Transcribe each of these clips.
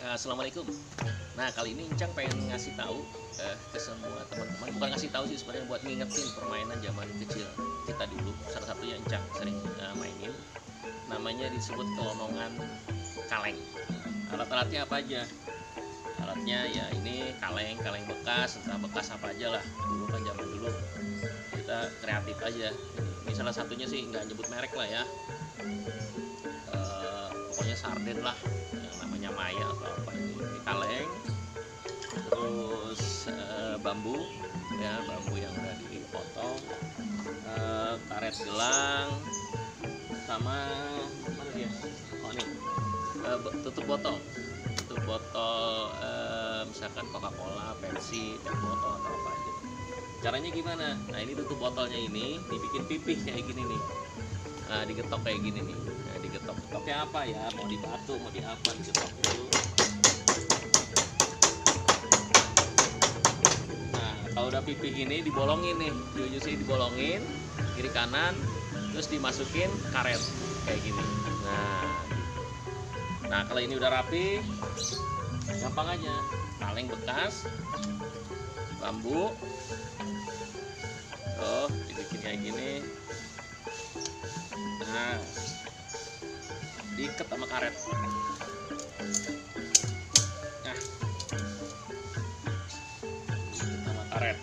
Assalamualaikum. Nah, kali ini Incang pengen ngasih tahu ke semua teman-teman, bukan ngasih tahu sih sebenarnya, buat ngingetin permainan zaman kecil kita dulu. Salah satunya Incang sering mainin, namanya disebut kelonongan kaleng. Alat-alatnya apa aja? Alatnya ya ini kaleng bekas, entah bekas apa aja lah. Dulu kan zaman dulu kita kreatif aja. Ini salah satunya sih, nggak nyebut merek lah ya. Pokoknya sarden lah, yang namanya Maya atau apa, ini kaleng. Terus bambu ya, bambu yang udah dipotong, karet gelang, sama mana dia, oh ini tutup botol, misalkan Coca-Cola, Pepsi, teh botol atau apa aja. Caranya gimana? Nah, ini tutup botolnya ini dibikin pipih kayak gini nih. Nah, digetok kayak gini nih. Nah, getoknya apa ya, mau di batu mau di apa, digetok dulu. Nah, kalau udah pipih gini dibolongin nih, di ujung sini dibolongin kiri kanan, terus dimasukin karet kayak gini. Nah kalau ini udah rapi, gampang aja. Kaleng bekas, bambu, tuh dibikin kayak gini. Nah, diikat sama karet. Nah, diikat sama karet.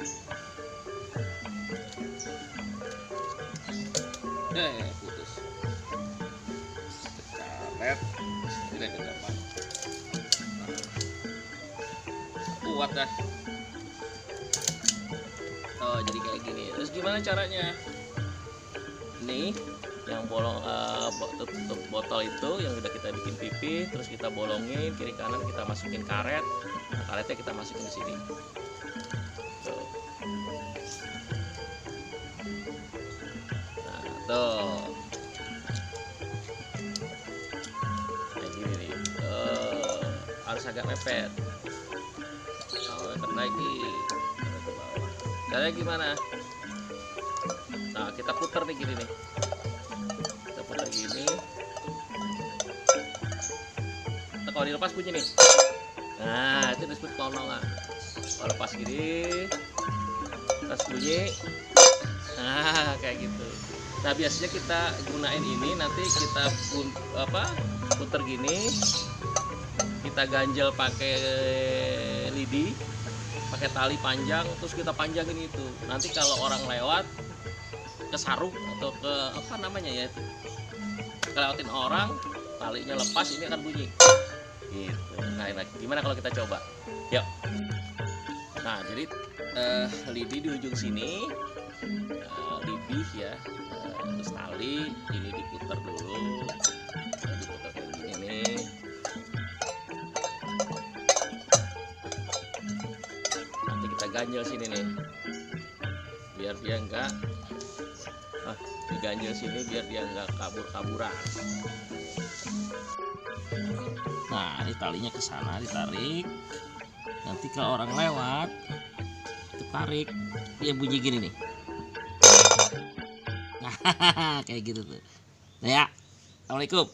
Putus. Karet, tidak gampang. Kuat dah. Oh, jadi kayak gini. Terus gimana caranya? Nih, yang bolong tutup botol itu yang udah kita bikin pipih, terus kita bolongin kiri kanan, kita masukin karet. Nah, karetnya kita masukin di sini. Tuh. Nah, tuh. Kayak gini nih. Harus agak mepet. Kalau mepet lagi, ke bawah. Caranya gimana? Nah, kita putar nih gini nih. Gini, nah, kalau dilepas bunyi nih. Nah, itu disebut kelonongan. Kalau lepas gini, terus bunyi. Nah, kayak gitu. Nah, biasanya kita gunain ini, nanti kita puter gini, kita ganjel pakai lidi, pakai tali panjang, terus kita panjangin itu. Nanti kalau orang lewat ke sarung atau ke apa namanya ya itu, lewatin orang, talinya lepas, ini akan bunyi gitu. Nah, gimana kalau kita coba? Yuk. Nah, jadi lidi di ujung sini, lidi ya, terus tali ini diputar dulu, diputar kayak gini nih. Nanti kita ganjel sini nih, biar dia enggak diganjel sini, biar dia nggak kabur-kaburan. Nah, ini talinya ke sana, ditarik. Nanti kalau orang lewat, ditarik, dia bunyi gini nih. Nah, kayak gitu tuh. Nah, ya, assalamualaikum.